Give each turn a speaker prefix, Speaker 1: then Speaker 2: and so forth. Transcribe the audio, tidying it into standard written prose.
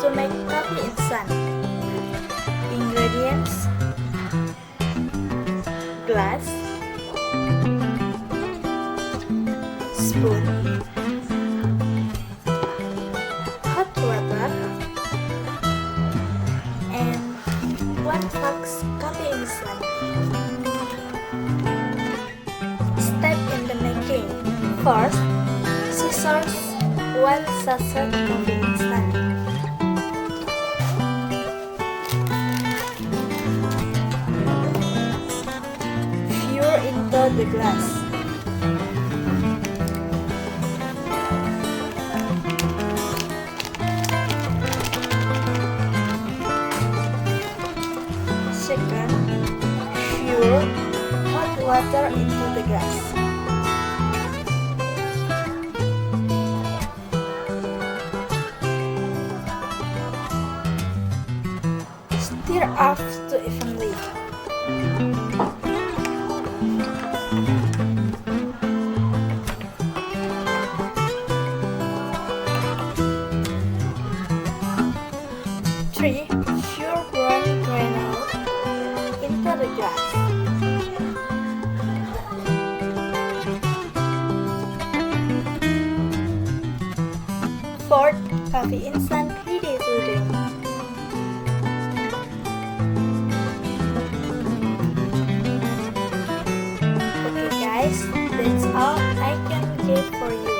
Speaker 1: to make coffee instant. Ingredients: glass, spoon, hot water, and 1 box coffee instant. Step in the making. First, scissors 1 sachet coffee instant. Pour into the glass. Second, pour hot water into the glass. Stir up to evenly. Three, pour brown granule into the glass. Fourth, coffee instant ready to drink. Okay guys, that's all I can give for you.